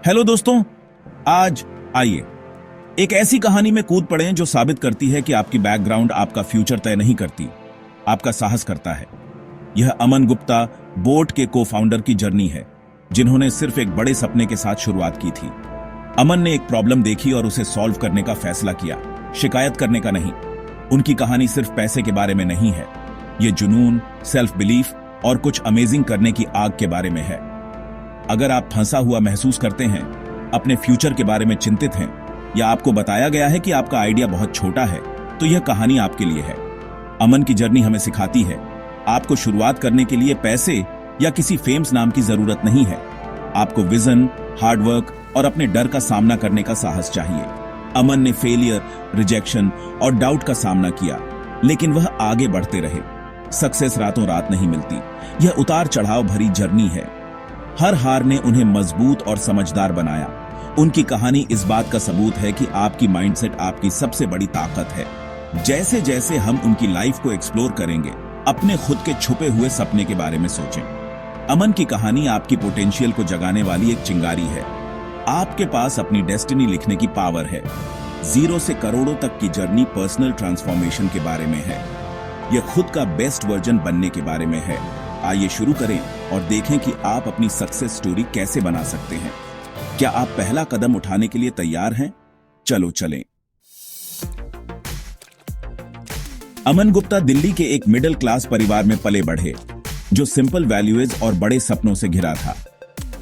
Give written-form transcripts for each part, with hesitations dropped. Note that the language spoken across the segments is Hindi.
हेलो दोस्तों, आज आइए एक ऐसी कहानी में कूद पड़े जो साबित करती है कि आपकी बैकग्राउंड आपका फ्यूचर तय नहीं करती, आपका साहस करता है। यह अमन गुप्ता बोट के को फाउंडर की जर्नी है, जिन्होंने सिर्फ एक बड़े सपने के साथ शुरुआत की थी। अमन ने एक प्रॉब्लम देखी और उसे सॉल्व करने का फैसला किया, शिकायत करने का नहीं। उनकी कहानी सिर्फ पैसे के बारे में नहीं है, ये जुनून, सेल्फ बिलीफ और कुछ अमेजिंग करने की आग के बारे में है। अगर आप फंसा हुआ महसूस करते हैं, अपने फ्यूचर के बारे में चिंतित हैं, या आपको बताया गया है कि आपका आइडिया बहुत छोटा है, तो यह कहानी आपके लिए है। अमन की जर्नी हमें सिखाती है, आपको शुरुआत करने के लिए पैसे या किसी फेम्स नाम की जरूरत नहीं है। आपको विजन, हार्डवर्क और अपने डर का सामना करने का साहस चाहिए। अमन ने फेलियर, रिजेक्शन और डाउट का सामना किया, लेकिन वह आगे बढ़ते रहे। सक्सेस रातों रात नहीं मिलती, यह उतार चढ़ाव भरी जर्नी है। हर हार ने उन्हें मजबूत और समझदार बनाया। उनकी कहानी इस बात का सबूत है कि आपकी माइंडसेट आपकी सबसे बड़ी ताकत है। जैसे जैसे हम उनकी लाइफ को एक्सप्लोर करेंगे, अपने खुद के छुपे हुए सपने के बारे में सोचें। अमन की कहानी आपकी पोटेंशियल को जगाने वाली एक चिंगारी है। आपके पास अपनी डेस्टिनी लिखने की पावर है। जीरो से करोड़ों तक की जर्नी पर्सनल ट्रांसफॉर्मेशन के बारे में है। यह खुद का बेस्ट वर्जन बनने के बारे में है। आइए शुरू करें और देखें कि आप अपनी सक्सेस स्टोरी कैसे बना सकते हैं। क्या आप पहला कदम उठाने के लिए तैयार हैं? चलो चलें। अमन गुप्ता दिल्ली के एक मिडिल क्लास परिवार में पले बढ़े, जो सिंपल वैल्यूज और बड़े सपनों से घिरा था।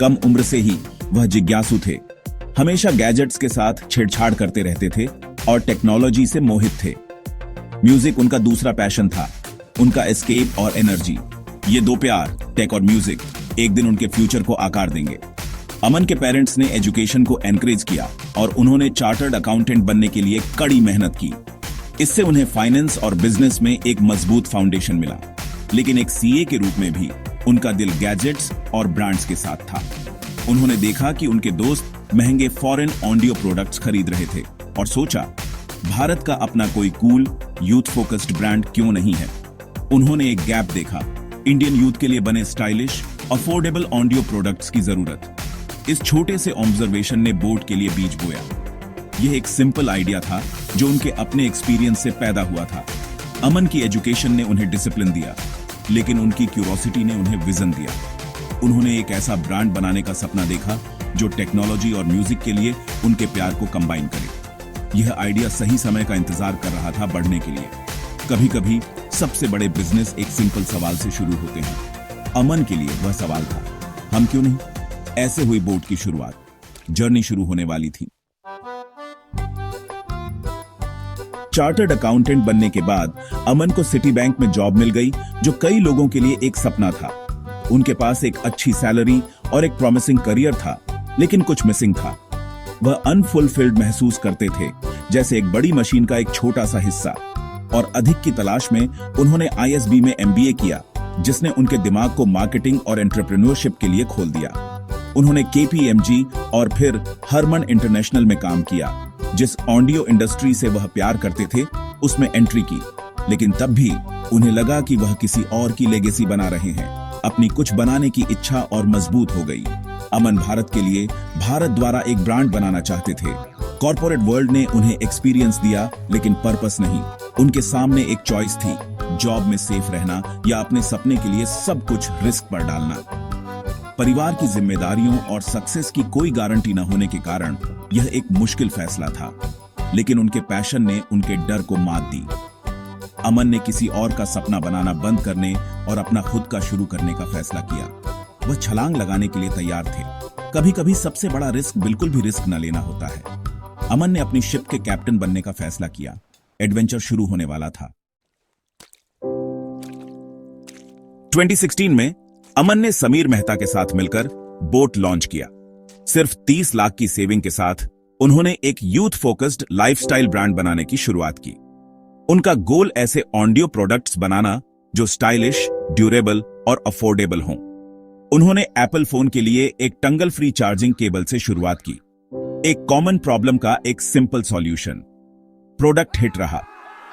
कम उम्र से ही वह जिज्ञासु थे, हमेशा गैजेट्स के साथ छेड़छाड़ करते रहते थे और टेक्नोलॉजी से मोहित थे। म्यूजिक उनका दूसरा पैशन था, उनका एस्केप और एनर्जी। ये दो प्यार, टेक और म्यूजिक, एक दिन उनके फ्यूचर को आकार देंगे। अमन के पेरेंट्स ने एजुकेशन को एनकरेज किया और उन्होंने चार्टर्ड अकाउंटेंट बनने के लिए कड़ी मेहनत की। इससे उन्हें फाइनेंस और बिजनेस में एक मजबूत फाउंडेशन मिला। लेकिन एक सीए के रूप में भी उनका दिल गैजेट्स और ब्रांड्स के साथ था। उन्होंने देखा कि उनके दोस्त महंगे फॉरेन ऑडियो प्रोडक्ट्स खरीद रहे थे और सोचा, भारत का अपना कोई कूल, यूथ फोकस्ड ब्रांड क्यों नहीं है। उन्होंने एक गैप देखा, इंडियन यूथ के लिए बने स्टाइलिश, अफोर्डेबल ऑडियो प्रोडक्ट्स की जरूरत। इस छोटे से ऑब्जर्वेशन ने बोट के लिए बीज बोया। यह एक सिंपल आइडिया था जो उनके अपने एक्सपीरियंस से पैदा हुआ था। अमन की एजुकेशन ने उन्हें डिसिप्लिन दिया, लेकिन उनकी क्यूरोसिटी ने उन्हें विजन दिया। उन्होंने एक ऐसा ब्रांड बनाने का सपना देखा जो टेक्नोलॉजी और म्यूजिक के लिए उनके प्यार को कंबाइन करे। यह आइडिया सही समय का इंतजार कर रहा था बढ़ने के लिए। कभी कभी सबसे बड़े बिजनेस एक सिंपल सवाल से शुरू होते हैं। अमन के लिए वह सवाल था, हम क्यों नहीं। ऐसे हुई बोट की शुरुआत। जर्नी शुरू होने वाली थी। चार्टर्ड अकाउंटेंट बनने के बाद अमन को सिटी बैंक में जॉब मिल गई, जो कई लोगों के लिए एक सपना था। उनके पास एक अच्छी सैलरी और एक प्रॉमिसिंग करियर था, लेकिन कुछ मिसिंग था। वह अनफुलफिल्ड महसूस करते थे, जैसे एक बड़ी मशीन का एक छोटा सा हिस्सा। और अधिक की तलाश में उन्होंने आईएसबी में एमबीए किया, जिसने उनके दिमाग को मार्केटिंग और एंटरप्रेन्योरशिप के लिए खोल दिया। उन्होंने केपीएमजी और फिर हरमन इंटरनेशनल में काम किया। जिस ऑडियो इंडस्ट्री से वह प्यार करते थे, उसमें एंट्री की। लेकिन तब भी उन्हें लगा कि वह किसी और की लेगेसी बना रहे हैं। अपनी कुछ बनाने की इच्छा और मजबूत हो गई। अमन भारत के लिए, भारत द्वारा एक ब्रांड बनाना चाहते थे। कॉर्पोरेट वर्ल्ड ने उन्हें एक्सपीरियंस दिया, लेकिन पर्पस नहीं। उनके सामने एक चॉइस थी, जॉब में सेफ रहना या अपने सपने के लिए सब कुछ रिस्क पर डालना। परिवार की जिम्मेदारियों और सक्सेस की कोई गारंटी न होने के कारण यह एक मुश्किल फैसला था, लेकिन उनके पैशन ने उनके डर को मात दी। अमन ने किसी और का सपना बनाना बंद करने और अपना खुद का शुरू करने का फैसला किया। वह छलांग लगाने के लिए तैयार थे। कभी कभी सबसे बड़ा रिस्क बिल्कुल भी रिस्क न लेना होता है। अमन ने अपनी शिप के कैप्टन बनने का फैसला किया। एडवेंचर शुरू होने वाला था। 2016 में अमन ने समीर मेहता के साथ मिलकर बोट लॉन्च किया। सिर्फ 30 लाख की सेविंग के साथ उन्होंने एक यूथ फोकस्ड लाइफस्टाइल ब्रांड बनाने की शुरुआत की। उनका गोल ऐसे ऑडियो प्रोडक्ट्स बनाना जो स्टाइलिश, ड्यूरेबल और अफोर्डेबल हों। उन्होंने एप्पल फोन के लिए एक टंगल फ्री चार्जिंग केबल से शुरुआत की, एक कॉमन प्रॉब्लम का एक सिंपल सॉल्यूशन। प्रोडक्ट हिट रहा,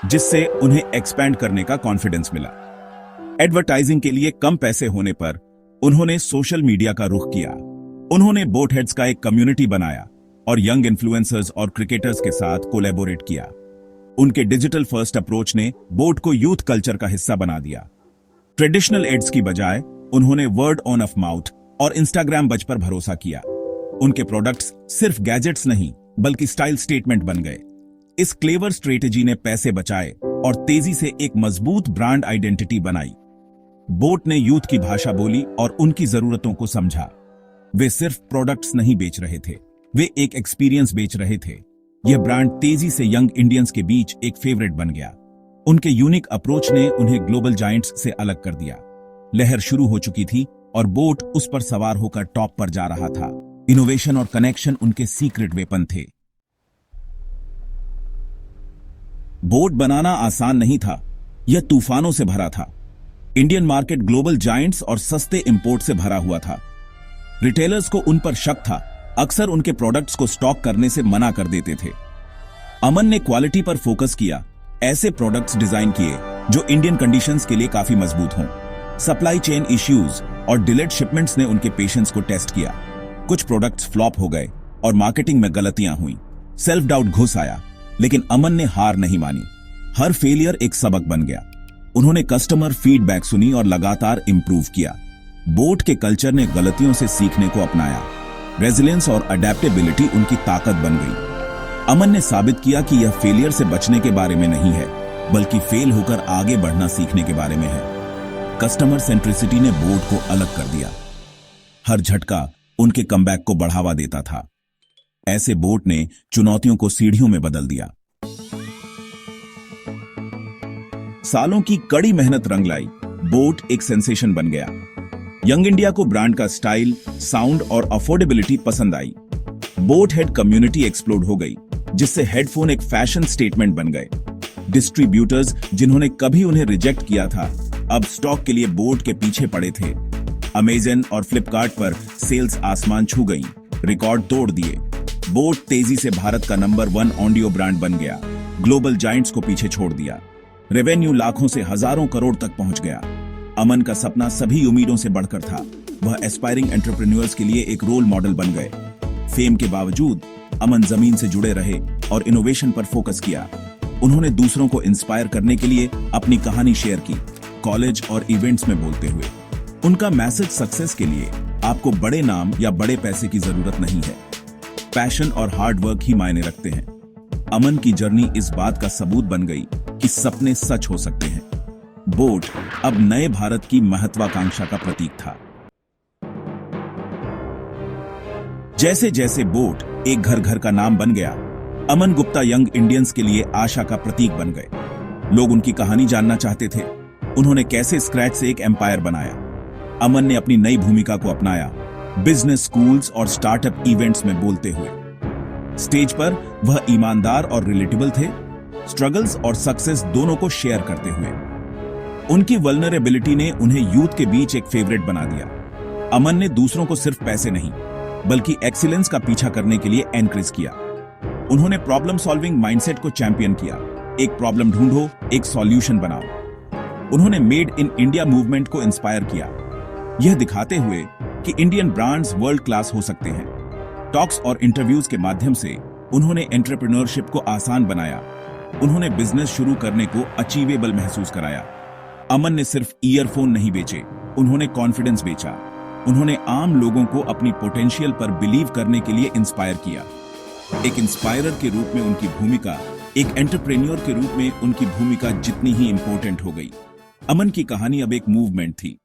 जिससे उन्हें एक्सपैंड करने का कॉन्फिडेंस मिला। एडवर्टाइजिंग के लिए कम पैसे होने पर उन्होंने सोशल मीडिया का रुख किया। उन्होंने बोट हेड्स का एक कम्युनिटी बनाया और यंग इन्फ्लुएंसर्स और क्रिकेटर्स के साथ कोलैबोरेट किया। उनके डिजिटल फर्स्ट अप्रोच ने बोट को यूथ कल्चर का हिस्सा बना दिया। ट्रेडिशनल एड्स की बजाय उन्होंने वर्ड ऑन ऑफ माउथ और इंस्टाग्राम बज पर भरोसा किया। उनके प्रोडक्ट्स सिर्फ गैजेट्स नहीं बल्कि स्टाइल स्टेटमेंट बन गए। इस क्लेवर स्ट्रेटेजी ने पैसे बचाए और तेजी से एक मजबूत ब्रांड आइडेंटिटी बनाई। बोट ने यूथ की भाषा बोली और उनकी जरूरतों को समझा। वे सिर्फ प्रोडक्ट्स नहीं बेच रहे थे, वे एक एक्सपीरियंस बेच रहे थे। यह ब्रांड तेजी से यंग इंडियंस के बीच एक फेवरेट बन गया। उनके यूनिक अप्रोच ने उन्हें ग्लोबल जायंट्स से अलग कर दिया। लहर शुरू हो चुकी थी और बोट उस पर सवार होकर टॉप पर जा रहा था। इनोवेशन और कनेक्शन उनके सीक्रेट वेपन थे। बोट बनाना आसान नहीं था, यह तूफानों से भरा था। इंडियन मार्केट ग्लोबल जायंट्स और सस्ते इंपोर्ट से भरा हुआ था। रिटेलर्स को उन पर शक था, अक्सर उनके प्रोडक्ट्स को स्टॉक करने से मना कर देते थे। अमन ने क्वालिटी पर फोकस किया, ऐसे प्रोडक्ट्स डिजाइन किए जो इंडियन कंडीशंस के लिए काफी मजबूत हों। सप्लाई चेन इश्यूज और डिलेड शिपमेंट्स ने उनके पेशेंस को टेस्ट किया। कुछ प्रोडक्ट्स फ्लॉप हो गए और मार्केटिंग में गलतियां हुई। सेल्फ डाउट घुस आया, लेकिन अमन ने हार नहीं मानी। हर फेलियर एक सबक बन गया। उन्होंने कस्टमर फीडबैक सुनी और लगातार इंप्रूव किया। बोट के कल्चर ने गलतियों से सीखने को अपनाया। रेजिलियंस और अडेप्टेबिलिटी उनकी ताकत बन गई। अमन ने साबित किया कि यह फेलियर से बचने के बारे में नहीं है, बल्कि फेल होकर आगे बढ़ना सीखने के बारे में है। कस्टमर सेंट्रिसिटी ने बोट को अलग कर दिया। हर झटका उनके कमबैक को बढ़ावा देता था। ऐसे बोट ने चुनौतियों को सीढ़ियों में बदल दिया। सालों की कड़ी मेहनत रंग लाई। बोट एक सेंसेशन बन गया। यंग इंडिया को ब्रांड का स्टाइल, साउंड और अफोर्डेबिलिटी पसंद आई। बोट हेड कम्युनिटी एक्सप्लोड हो गई, जिससे हेडफोन एक फैशन स्टेटमेंट बन गए। डिस्ट्रीब्यूटर्स जिन्होंने कभी उन्हें रिजेक्ट किया था, अब स्टॉक के लिए बोट के पीछे पड़े थे। अमेज़न और फ्लिपकार्ट पर सेल्स आसमान छू गई, रिकॉर्ड तोड़ दिए। बोट तेजी से भारत का नंबर 1 ऑडियो ब्रांड बन गया। ग्लोबल जायंट्स को पीछे छोड़ दिया। रेवेन्यू लाखों से हजारों करोड़ तक पहुंच गया। अमन का सपना सभी उम्मीदों से बढ़कर था। वह एस्पायरिंग एंटरप्रेन्योर्स के लिए एक रोल मॉडल बन गए। फेम के बावजूद अमन जमीन से जुड़े रहे और इनोवेशन पर फोकस किया। उन्होंने दूसरों को इंस्पायर करने के लिए अपनी कहानी शेयर की, कॉलेज और इवेंट्स में बोलते हुए। उनका मैसेज सक्सेस के लिए आपको बड़े नाम या बड़े पैसे की जरूरत नहीं है, पैशन और हार्ड वर्क ही मायने रखते हैं। अमन की जर्नी इस बात का सबूत बन गई कि सपने सच हो सकते हैं। बोट अब नए भारत की महत्वाकांक्षा का प्रतीक था। जैसे जैसे बोट एक घर घर का नाम बन गया, अमन गुप्ता यंग इंडियंस के लिए आशा का प्रतीक बन गए। लोग उनकी कहानी जानना चाहते थे। उन्होंने कैसे स्क्रैच से एक एम्पायर बनाया। अमन ने अपनी नई भूमिका को अपनाया, बिजनेस स्कूल्स और स्टार्टअप इवेंट्स में बोलते हुए। स्टेज पर वह ईमानदार और रिलेटेबल थे, स्ट्रगल्स और सक्सेस दोनों को शेयर करते हुए। उनकी वल्नरेबिलिटी ने उन्हें यूथ के बीच एक फेवरेट बना दिया। अमन ने दूसरों को सिर्फ पैसे नहीं, बल्कि एक्सीलेंस का पीछा करने के लिए एनकरेज किया। उन्होंने प्रॉब्लम सॉल्विंग माइंडसेट को चैंपियन किया। एक प्रॉब्लम ढूंढो, एक सॉल्यूशन बनाओ। उन्होंने मेड इन इंडिया मूवमेंट को इंस्पायर किया, यह दिखाते हुए कि इंडियन ब्रांड्स वर्ल्ड क्लास हो सकते हैं। टॉक्स और इंटरव्यूज के माध्यम से उन्होंने एंटरप्रेन्योरशिप को आसान बनाया। उन्होंने बिजनेस शुरू करने को अचीवेबल महसूस कराया। अमन ने सिर्फ ईयरफोन नहीं बेचे, उन्होंने कॉन्फिडेंस बेचा। उन्होंने आम लोगों को अपनी पोटेंशियल पर बिलीव करने के लिए इंस्पायर किया। एक इंस्पायरर के रूप में उनकी भूमिका एक एंटरप्रेन्योर के रूप में उनकी भूमिका जितनी ही इंपॉर्टेंट हो गई। अमन की कहानी अब एक मूवमेंट थी।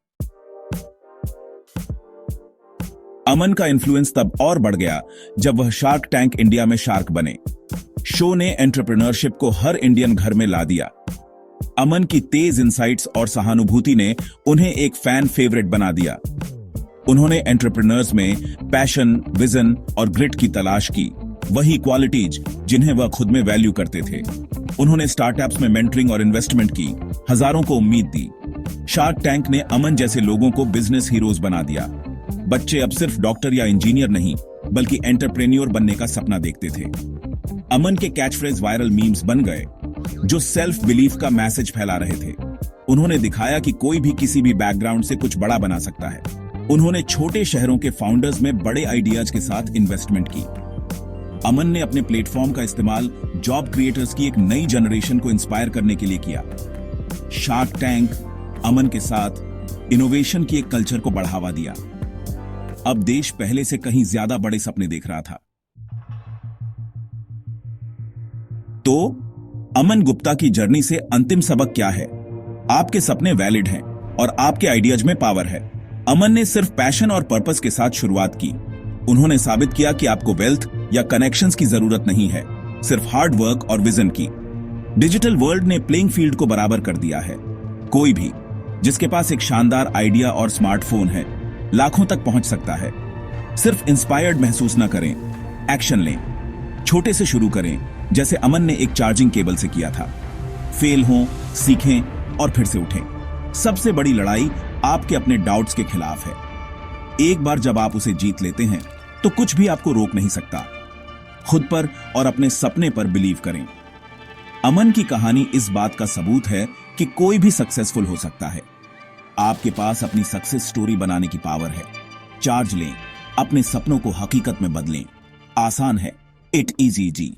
अमन का इन्फ्लुएंस तब और बढ़ गया जब वह शार्क टैंक इंडिया में शार्क बने। शो ने एंटरप्रेन्योरशिप को हर इंडियन घर में ला दिया। अमन की तेज इंसाइट्स और सहानुभूति ने उन्हें एक फैन फेवरेट बना दिया। उन्होंने एंटरप्रेन्योर्स में पैशन, विजन और ग्रिट की तलाश की, वही क्वालिटीज जिन्हें वह खुद में वैल्यू करते थे। उन्होंने स्टार्टअप्स में मेंटरिंग और इन्वेस्टमेंट की, हजारों को उम्मीद दी। शार्क टैंक ने अमन जैसे लोगों को बिजनेस हीरोज बना दिया। बच्चे अब सिर्फ डॉक्टर या इंजीनियर नहीं, बल्कि एंटरप्रेन्योर बनने का सपना देखते थे। अमन के कैच फ्रेज वायरल मीम्स बन गए, जो सेल्फ बिलीफ का मैसेज फैला रहे थे। उन्होंने दिखाया कि कोई भी किसी भी बैकग्राउंड से कुछ बड़ा बना सकता है। उन्होंने छोटे शहरों के फाउंडर्स में बड़े आइडियाज के साथ इन्वेस्टमेंट की। अमन ने अपने प्लेटफॉर्म का इस्तेमाल जॉब क्रिएटर्स की एक नई जनरेशन को इंस्पायर करने के लिए किया। शार्क टैंक अमन के साथ इनोवेशन की एक कल्चर को बढ़ावा दिया। अब देश पहले से कहीं ज्यादा बड़े सपने देख रहा था। तो अमन गुप्ता की जर्नी से अंतिम सबक क्या है? आपके सपने वैलिड हैं और आपके आइडियाज में पावर है। अमन ने सिर्फ पैशन और पर्पस के साथ शुरुआत की। उन्होंने साबित किया कि आपको वेल्थ या कनेक्शंस की जरूरत नहीं है, सिर्फ हार्ड वर्क और विजन की। डिजिटल वर्ल्ड ने प्लेइंग फील्ड को बराबर कर दिया है। कोई भी जिसके पास एक शानदार आइडिया और स्मार्टफोन है, लाखों तक पहुंच सकता है। सिर्फ इंस्पायर्ड महसूस न करें, एक्शन लें। छोटे से शुरू करें, जैसे अमन ने एक चार्जिंग केबल से किया था। फेल हों, सीखें और फिर से उठें। सबसे बड़ी लड़ाई आपके अपने डाउट्स के खिलाफ है। एक बार जब आप उसे जीत लेते हैं तो कुछ भी आपको रोक नहीं सकता। खुद पर और अपने सपने पर बिलीव करें। अमन की कहानी इस बात का सबूत है कि कोई भी सक्सेसफुल हो सकता है। आपके पास अपनी सक्सेस स्टोरी बनाने की पावर है। चार्ज लें, अपने सपनों को हकीकत में बदलें। आसान है, इट इजी जी।